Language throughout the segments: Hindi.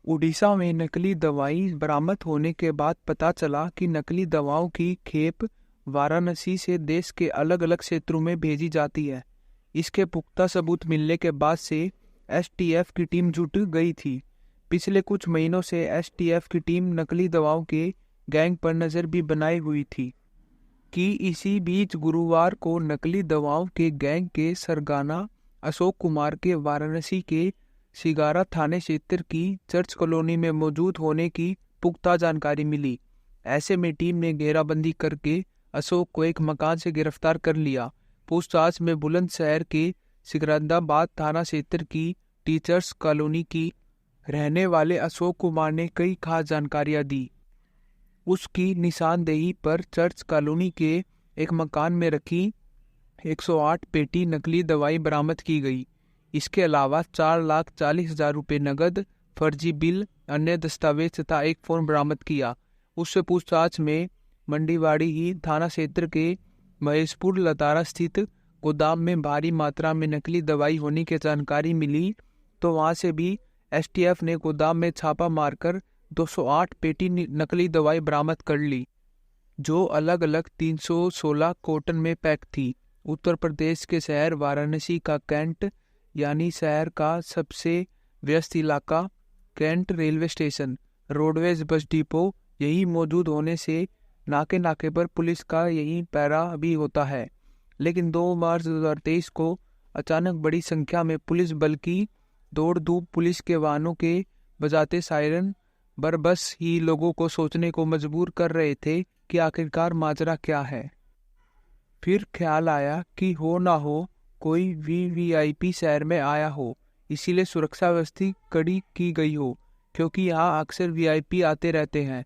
उड़ीसा में नकली दवाई बरामद होने के बाद पता चला कि नकली दवाओं की खेप वाराणसी से देश के अलग अलग क्षेत्रों में भेजी जाती है। इसके पुख्ता सबूत मिलने के बाद से एसटीएफ की टीम जुट गई थी। पिछले कुछ महीनों से एसटीएफ की टीम नकली दवाओं के गैंग पर नजर भी बनाई हुई थी कि इसी बीच गुरुवार को नकली दवाओं के गैंग के सरगना अशोक कुमार के वाराणसी के सिगारा थाने क्षेत्र की चर्च कॉलोनी में मौजूद होने की पुख्ता जानकारी मिली। ऐसे में टीम ने घेराबंदी करके अशोक को एक मकान से गिरफ्तार कर लिया। पूछताछ में बुलंदशहर के सिकंदराबाद थाना क्षेत्र की टीचर्स कॉलोनी की रहने वाले अशोक कुमार ने कई खास जानकारियां दी। उसकी निशानदेही पर चर्च कॉलोनी के एक मकान में रखी 108 पेटी नकली दवाई बरामद की गई। इसके अलावा 4,40,000 रुपये नगद, फर्जी बिल, अन्य दस्तावेज तथा एक फोन बरामद किया। उससे पूछताछ में मंडीवाड़ी ही थाना क्षेत्र के महेशपुर लतारा स्थित गोदाम में भारी मात्रा में नकली दवाई होने की जानकारी मिली, तो वहां से भी एसटीएफ ने गोदाम में छापा मारकर 208 पेटी नकली दवाई बरामद कर ली, जो अलग अलग 316 कॉटन में पैक थी। उत्तर प्रदेश के शहर वाराणसी का कैंट यानी शहर का सबसे व्यस्त इलाका Cantt railway station, roadways bus depot यही मौजूद होने से नाके नाके पर पुलिस का यही पहरा भी होता है। लेकिन 2 मार्च 2023 को अचानक बड़ी संख्या में पुलिस बल की दौड़ धूप पुलिस के वाहनों के बजाते सायरन बरबस ही लोगों को सोचने को मजबूर कर रहे थे कि आखिरकार माजरा क्या है। फिर ख्याल आया कि हो ना हो कोई वीवीआईपी शहर में आया हो, इसीलिए सुरक्षा व्यवस्था कड़ी की गई हो, क्योंकि यहाँ अक्सर वीआईपी आते रहते हैं।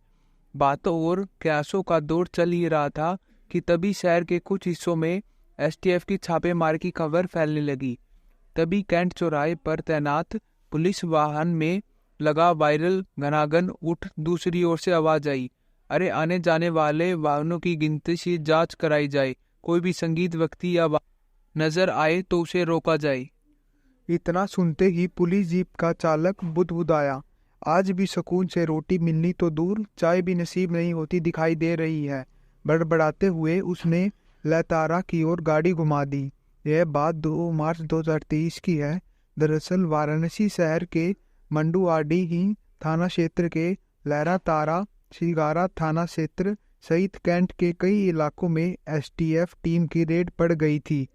बातों और कयासों का दौर चल ही रहा था कि तभी शहर के कुछ हिस्सों में एसटीएफ की छापेमारी की खबर फैलने लगी। तभी कैंट चौराहे पर तैनात पुलिस वाहन में लगा वायरल घनाघन उठ दूसरी ओर से आवाज आई, अरे आने जाने वाले वाहनों की गिनती से जांच कराई जाए, कोई भी संगीत व्यक्ति या नजर आए तो उसे रोका जाए। इतना सुनते ही पुलिस जीप का चालक बुदबुदाया, आज भी सुकून से रोटी मिलनी तो दूर, चाय भी नसीब नहीं होती दिखाई दे रही है। बड़बड़ाते हुए उसने लतारा की ओर गाड़ी घुमा दी। यह बात 2 मार्च 2023 की है। दरअसल वाराणसी शहर के मंडुआडी ही थाना क्षेत्र के लहरा तारा सिगारा थाना क्षेत्र सहित कैंट के कई इलाकों में एसटीएफ टीम की रेड पड़ गई थी।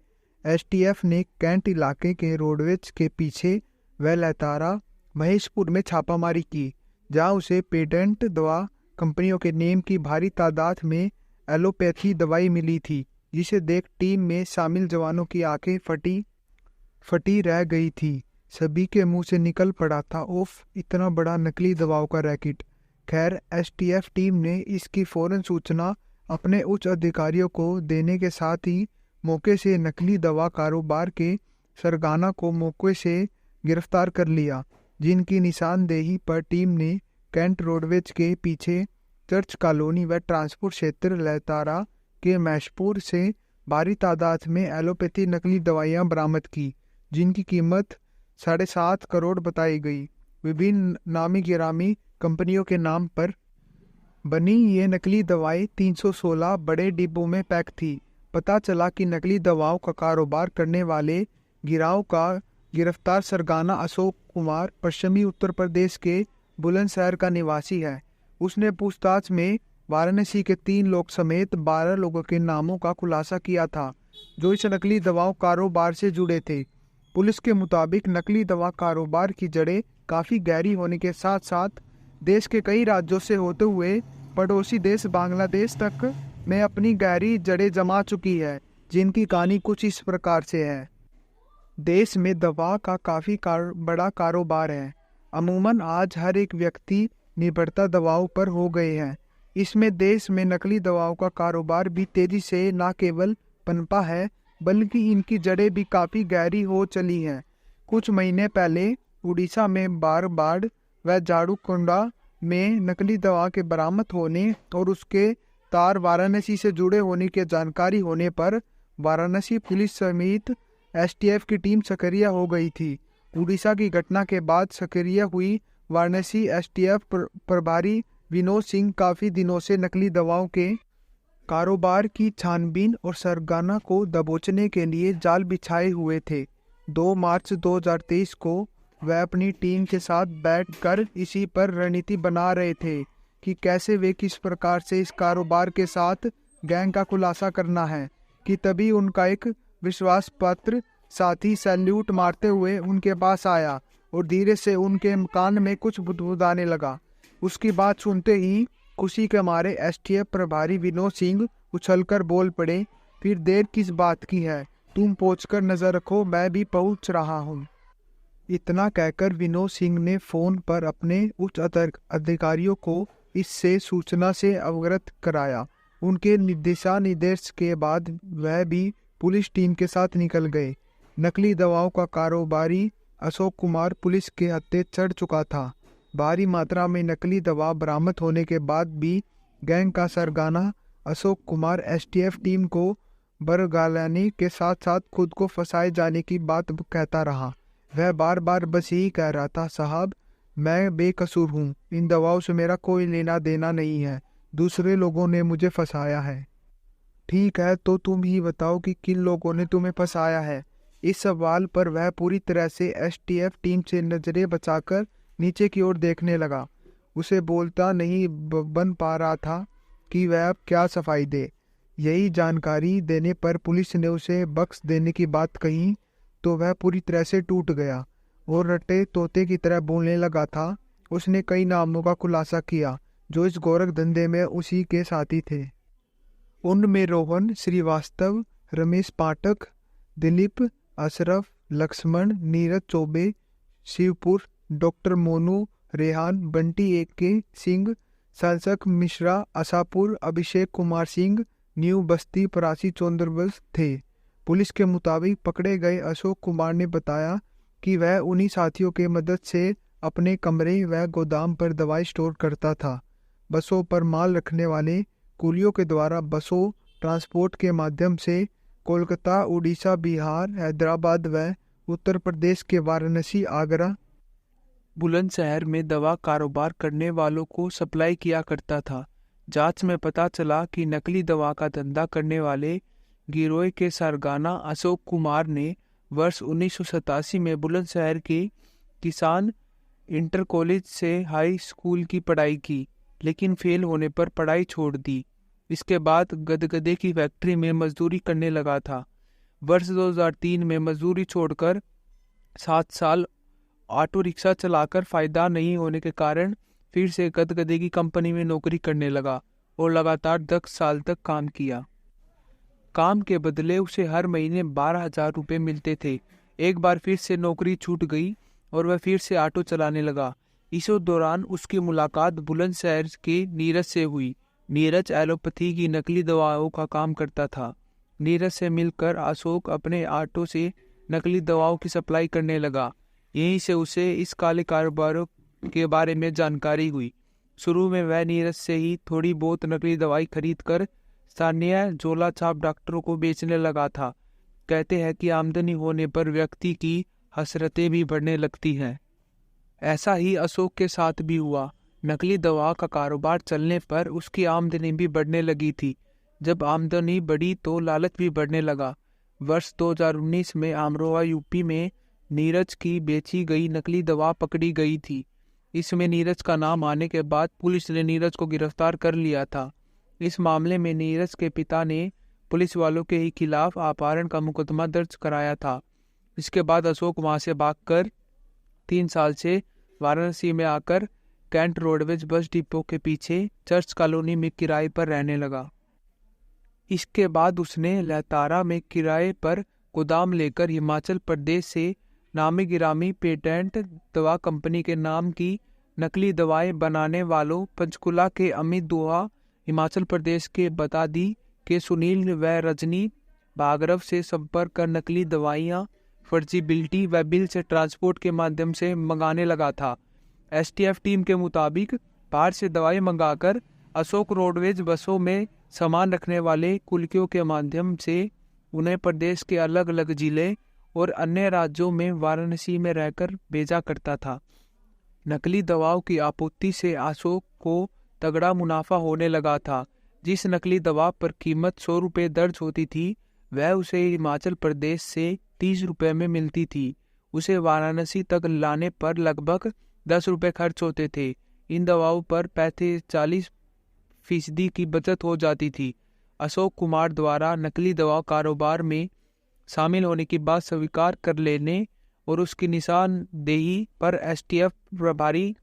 एसटीएफ ने कैंट इलाके के रोडवेज के पीछे व लतारा महेशपुर में छापामारी की, जहां उसे पेटेंट दवा कंपनियों के नेम की भारी तादाद में एलोपैथी दवाई मिली थी, जिसे देख टीम में शामिल जवानों की आंखें फटी रह गई थी। सभी के मुंह से निकल पड़ा था, ओफ, इतना बड़ा नकली दवाओं का रैकेट। खैर, एसटीएफ टीम ने इसकी फौरन सूचना अपने उच्च अधिकारियों को देने के साथ ही मौके से नकली दवा कारोबार के सरगना को मौके से गिरफ्तार कर लिया, जिनकी निशानदेही पर टीम ने कैंट रोडवेज के पीछे चर्च कॉलोनी व ट्रांसपोर्ट क्षेत्र लतारा के मैशपुर से भारी तादाद में एलोपैथी नकली दवाइयां बरामद की, जिनकी कीमत 7.5 करोड़ बताई गई। विभिन्न नामी गिरामी कंपनियों के नाम पर बनी ये नकली दवाई 316 बड़े डिब्बों में पैक थी। पता चला कि नकली दवाओं का कारोबार करने वाले गिरोह का गिरफ्तार सरगना अशोक कुमार पश्चिमी उत्तर प्रदेश के बुलंदशहर का निवासी है। उसने पूछताछ में वाराणसी के 3 लोग समेत 12 लोगों के नामों का खुलासा किया था, जो इस नकली दवाओं कारोबार से जुड़े थे। पुलिस के मुताबिक नकली दवा कारोबार की जड़ें काफ़ी गहरी होने के साथ साथ देश के कई राज्यों से होते हुए पड़ोसी देश बांग्लादेश तक में अपनी गहरी जड़ें जमा चुकी है, जिनकी कहानी कुछ इस प्रकार से है। देश में दवा का काफ़ी बड़ा कारोबार है। अमूमन आज हर एक व्यक्ति निर्भरता दवाओं पर हो गए हैं। इसमें देश में नकली दवाओं का कारोबार भी तेजी से न केवल पनपा है, बल्कि इनकी जड़ें भी काफ़ी गहरी हो चली हैं। कुछ महीने पहले उड़ीसा में बारबाड़ व झाड़ूकोंडा में नकली दवा के बरामद होने और उसके तार वाराणसी से जुड़े होने की जानकारी होने पर वाराणसी पुलिस समेत एसटीएफ की टीम सक्रिय हो गई थी। उड़ीसा की घटना के बाद सक्रिय हुई वाराणसी एसटीएफ प्रभारी विनोद सिंह काफी दिनों से नकली दवाओं के कारोबार की छानबीन और सरगना को दबोचने के लिए जाल बिछाए हुए थे। 2 मार्च 2023 को वह अपनी टीम के साथ बैठकर इसी पर रणनीति बना रहे थे कि कैसे वे किस प्रकार से इस कारोबार के साथ गैंग का खुलासा करना है कि तभी उनका एक विश्वास पात्र साथी सैल्यूट मारते हुए उनके पास आया और धीरे से उनके कान में कुछ बुदबुदाने लगा। उसकी बात सुनते ही खुशी के मारे एसटीएफ प्रभारी विनोद सिंह उछलकर बोल पड़े, फिर देर किस बात की है, तुम पहुंचकर नजर रखो, मैं भी पहुंच रहा हूं। इतना कहकर विनोद सिंह ने फोन पर अपने उच्च अधिकारियों को इससे सूचना से अवगत कराया। उनके निर्देश के बाद वह भी पुलिस टीम के साथ निकल गए। नकली दवाओं का कारोबारी अशोक कुमार पुलिस के हत्थे चढ़ चुका था। भारी मात्रा में नकली दवा बरामद होने के बाद भी गैंग का सरगना अशोक कुमार एसटीएफ टीम को बरगलाने के साथ साथ खुद को फंसाए जाने की बात कहता रहा। वह बार बार बस यही कह रहा था, साहब मैं बेकसूर हूँ, इन दवाओं से मेरा कोई लेना देना नहीं है, दूसरे लोगों ने मुझे फंसाया है। ठीक है, तो तुम ही बताओ कि किन लोगों ने तुम्हें फंसाया है। इस सवाल पर वह पूरी तरह से एसटीएफ टीम से नजरें बचाकर नीचे की ओर देखने लगा। उसे बोलता नहीं बन पा रहा था कि वह अब क्या सफाई दे। यही जानकारी देने पर पुलिस ने उसे बख्श देने की बात कही तो वह पूरी तरह से टूट गया और रट्टे तोते की तरह बोलने लगा था। उसने कई नामों का खुलासा किया जो इस गोरख धंधे में उसी के साथी थे। उनमें रोहन श्रीवास्तव, रमेश पाठक, दिलीप, अशरफ, लक्ष्मण, नीरज चौबे, शिवपुर, डॉक्टर मोनू, रेहान, बंटी एके सिंह, संसक मिश्रा, आशापुर, अभिषेक कुमार सिंह, न्यू बस्ती, परासी चौंदरबस थे। पुलिस के मुताबिक पकड़े गए अशोक कुमार ने बताया कि वह उन्हीं साथियों के मदद से अपने कमरे व गोदाम पर दवाई स्टोर करता था। बसों पर माल रखने वाले कुलियों के द्वारा बसों ट्रांसपोर्ट के माध्यम से कोलकाता, उड़ीसा, बिहार, हैदराबाद व उत्तर प्रदेश के वाराणसी, आगरा, बुलंदशहर में दवा कारोबार करने वालों को सप्लाई किया करता था। जांच में पता चला कि नकली दवा का धंधा करने वाले गिरोह के सरगना अशोक कुमार ने वर्ष 1987 में बुलंदशहर के किसान इंटर कॉलेज से हाई स्कूल की पढ़ाई की, लेकिन फेल होने पर पढ़ाई छोड़ दी। इसके बाद गदगदे की फैक्ट्री में मजदूरी करने लगा था। वर्ष 2003 में मजदूरी छोड़कर 7 साल ऑटो रिक्शा चलाकर फायदा नहीं होने के कारण फिर से गदगदे की कंपनी में नौकरी करने लगा और लगातार 10 साल तक काम किया। काम के बदले उसे हर महीने 12,000 रुपये मिलते थे। एक बार फिर से नौकरी छूट गई और वह फिर से ऑटो चलाने लगा। इस दौरान उसकी मुलाकात बुलंदशहर के नीरज से हुई। नीरज एलोपैथी की नकली दवाओं का काम करता था। नीरज से मिलकर अशोक अपने ऑटो से नकली दवाओं की सप्लाई करने लगा। यहीं से उसे इस काले कारोबार के बारे में जानकारी हुई। शुरू में वह नीरज से ही थोड़ी बहुत नकली दवाई खरीदकर स्थानीय झोला छाप डॉक्टरों को बेचने लगा था। कहते हैं कि आमदनी होने पर व्यक्ति की हसरतें भी बढ़ने लगती हैं। ऐसा ही अशोक के साथ भी हुआ। नकली दवा का कारोबार चलने पर उसकी आमदनी भी बढ़ने लगी थी। जब आमदनी बढ़ी तो लालच भी बढ़ने लगा। वर्ष 2019 में अमरोहा यूपी में नीरज की बेची गई नकली दवा पकड़ी गई थी। इसमें नीरज का नाम आने के बाद पुलिस ने नीरज को गिरफ्तार कर लिया था। इस मामले में नीरज के पिता ने पुलिस वालों के ही खिलाफ अपहरण का मुकदमा दर्ज कराया था। इसके बाद अशोक वहां से भागकर 3 साल से वाराणसी में आकर कैंट रोडवेज बस डिपो के पीछे चर्च कॉलोनी में किराए पर रहने लगा। इसके बाद उसने लहतारा में किराए पर गोदाम लेकर हिमाचल प्रदेश से नामी गिरामी पेटेंट दवा कंपनी के नाम की नकली दवाएं बनाने वालों पंचकुला के अमित दुआ, हिमाचल प्रदेश के बतादी के सुनील व रजनी भागरव से संपर्क कर नकली दवाइयां फर्जीबिलिटी व बिल से ट्रांसपोर्ट के माध्यम से मंगाने लगा था। एसटीएफ टीम के मुताबिक बाहर से दवाई मंगाकर अशोक रोडवेज बसों में सामान रखने वाले कुल्कियों के माध्यम से उन्हें प्रदेश के अलग अलग जिले और अन्य राज्यों में वाराणसी में रहकर भेजा करता था। नकली दवाओं की आपूर्ति से अशोक को तगड़ा मुनाफा होने लगा था। जिस नकली दवा पर कीमत 100 रुपये दर्ज होती थी, वह उसे हिमाचल प्रदेश से 30 रुपये में मिलती थी। उसे वाराणसी तक लाने पर लगभग 10 रुपये खर्च होते थे। इन दवाओं पर 40% की बचत हो जाती थी। अशोक कुमार द्वारा नकली दवा कारोबार में शामिल होने की बात स्वीकार कर लेने और उसकी निशानदेही पर एसटीएफ प्रभारी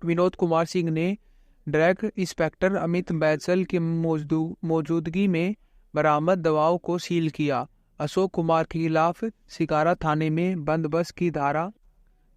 विनोद कुमार सिंह ने ड्रग इंस्पेक्टर अमित बैसल की मौजूदगी में बरामद दवाओं को सील किया। अशोक कुमार के खिलाफ सिकारा थाने में बंदोबस्त की धारा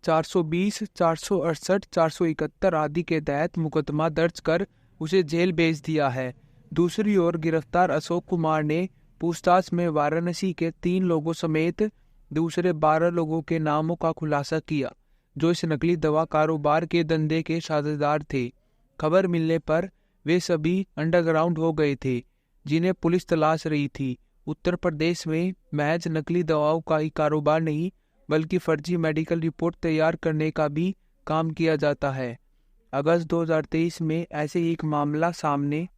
420, 468, 471 आदि के तहत मुकदमा दर्ज कर उसे जेल भेज दिया है। दूसरी ओर गिरफ्तार अशोक कुमार ने पूछताछ में वाराणसी के 3 लोगों समेत दूसरे 12 लोगों के नामों का खुलासा किया, जो इस नकली दवा कारोबार के धंधे के साझेदार थे। खबर मिलने पर वे सभी अंडरग्राउंड हो गए थे, जिन्हें पुलिस तलाश रही थी। उत्तर प्रदेश में महज नकली दवाओं का ही कारोबार नहीं, बल्कि फर्जी मेडिकल रिपोर्ट तैयार करने का भी काम किया जाता है। अगस्त 2023 में ऐसे ही एक मामला सामने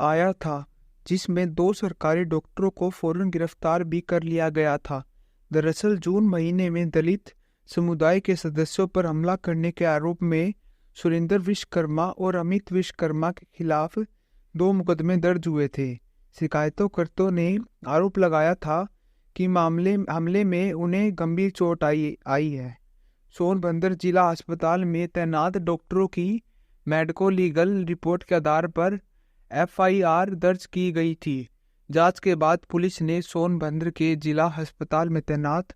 आया था, जिसमें 2 सरकारी डॉक्टरों को फौरन गिरफ्तार भी कर लिया गया था। दरअसल जून महीने में दलित समुदाय के सदस्यों पर हमला करने के आरोप में सुरेंद्र विश्वकर्मा और अमित विश्वकर्मा के खिलाफ 2 मुकदमे दर्ज हुए थे। शिकायतकर्ताओं ने आरोप लगाया था कि हमले में उन्हें गंभीर चोट आई है। सोनभद्र जिला अस्पताल में तैनात डॉक्टरों की मेडिको लीगल रिपोर्ट के आधार पर एफआईआर दर्ज की गई थी। जांच के बाद पुलिस ने सोनभद्र के जिला अस्पताल में तैनात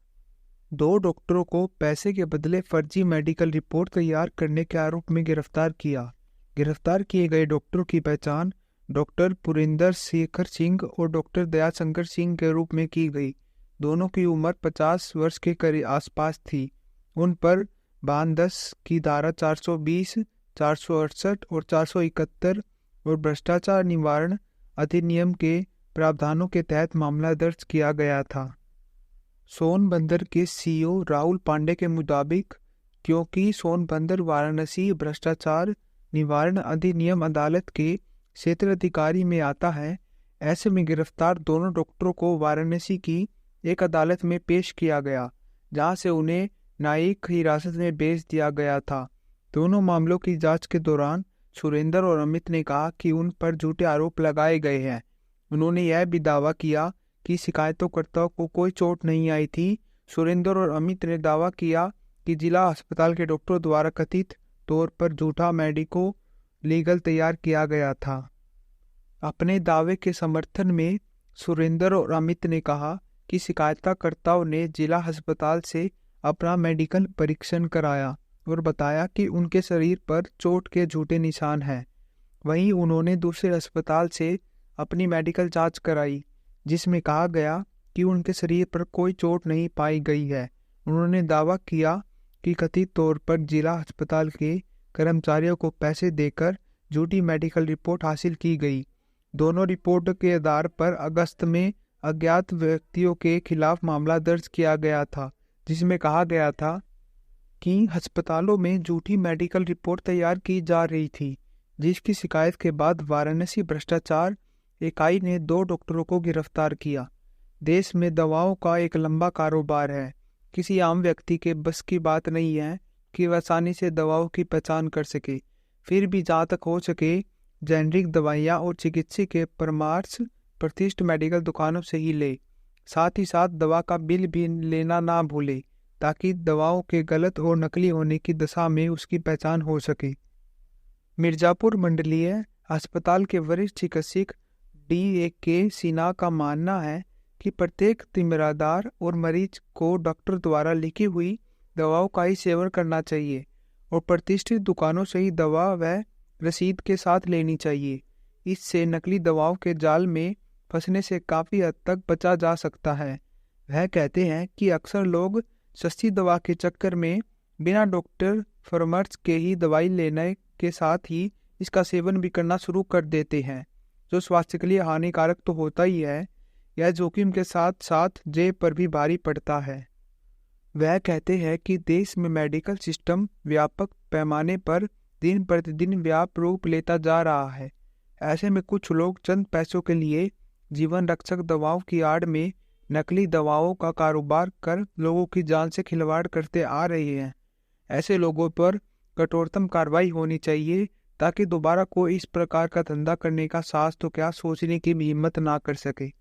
2 डॉक्टरों को पैसे के बदले फर्जी मेडिकल रिपोर्ट तैयार करने के आरोप में गिरफ्तार किया। गिरफ्तार किए गए डॉक्टरों की पहचान डॉक्टर पुरिंदर शेखर सिंह और डॉक्टर दयाशंकर सिंह के रूप में की गई। दोनों की उम्र 50 वर्ष के करीब आसपास थी। उन पर 52 की धारा 420, 468 और 471 और भ्रष्टाचार निवारण अधिनियम के प्रावधानों के तहत मामला दर्ज किया गया था। सोनभद्र के सीईओ राहुल पांडे के मुताबिक, क्योंकि सोनभद्र वाराणसी भ्रष्टाचार निवारण अधिनियम अदालत के क्षेत्र अधिकारी में आता है, ऐसे में गिरफ्तार दोनों डॉक्टरों को वाराणसी की एक अदालत में पेश किया गया, जहां से उन्हें न्यायिक हिरासत में भेज दिया गया था। दोनों मामलों की जांच के दौरान सुरेंद्र और अमित ने कहा कि उन पर झूठे आरोप लगाए गए हैं। उन्होंने यह भी दावा किया कि शिकायतकर्ताओं को कोई चोट नहीं आई थी। सुरेंद्र और अमित ने दावा किया कि जिला अस्पताल के डॉक्टरों द्वारा कथित तौर पर झूठा मेडिको लीगल तैयार किया गया था। अपने दावे के समर्थन में सुरेंद्र और अमित ने कहा कि शिकायतकर्ताओं ने जिला अस्पताल से अपना मेडिकल परीक्षण कराया और बताया कि उनके शरीर पर चोट के झूठे निशान हैं। वहीं उन्होंने दूसरे अस्पताल से अपनी मेडिकल जांच कराई, जिसमें कहा गया कि उनके शरीर पर कोई चोट नहीं पाई गई है। उन्होंने दावा किया कि कथित तौर पर जिला अस्पताल के कर्मचारियों को पैसे देकर झूठी मेडिकल रिपोर्ट हासिल की गई। दोनों रिपोर्ट के आधार पर अगस्त में अज्ञात व्यक्तियों के खिलाफ मामला दर्ज किया गया था, जिसमें कहा गया था कि अस्पतालों में झूठी मेडिकल रिपोर्ट तैयार की जा रही थी, जिसकी शिकायत के बाद वाराणसी भ्रष्टाचार इकाई ने 2 डॉक्टरों को गिरफ्तार किया। देश में दवाओं का एक लंबा कारोबार है। किसी आम व्यक्ति के बस की बात नहीं है कि वह आसानी से दवाओं की पहचान कर सके। फिर भी जहाँ तक हो सके जेनरिक दवाइयाँ और चिकित्सीय के परामर्श प्रतिष्ठित मेडिकल दुकानों से ही ले। साथ ही साथ दवा का बिल भी लेना ना भूले, ताकि दवाओं के गलत और नकली होने की दशा में उसकी पहचान हो सके। मिर्जापुर मंडलीय अस्पताल के वरिष्ठ चिकित्सक DAK सिन्हा का मानना है कि प्रत्येक तीमारदार और मरीज को डॉक्टर द्वारा लिखी हुई दवाओं का ही सेवन करना चाहिए और प्रतिष्ठित दुकानों से ही दवा व रसीद के साथ लेनी चाहिए। इससे नकली दवाओं के जाल में फंसने से काफ़ी हद तक बचा जा सकता है। वह कहते हैं कि अक्सर लोग सस्ती दवा के चक्कर में बिना डॉक्टर परामर्श के ही दवाई लेने के साथ ही इसका सेवन भी करना शुरू कर देते हैं, जो स्वास्थ्य के लिए हानिकारक तो होता ही है, यह जोखिम के साथ साथ जेब पर भी भारी पड़ता है। वह कहते हैं कि देश में मेडिकल सिस्टम व्यापक पैमाने पर दिन प्रतिदिन व्यापक रूप लेता जा रहा है। ऐसे में कुछ लोग चंद पैसों के लिए जीवन रक्षक दवाओं की आड़ में नकली दवाओं का कारोबार कर लोगों की जान से खिलवाड़ करते आ रहे हैं। ऐसे लोगों पर कठोरतम कार्रवाई होनी चाहिए ताकि दोबारा कोई इस प्रकार का धंधा करने का साहस तो क्या सोचने की भी हिम्मत ना कर सके।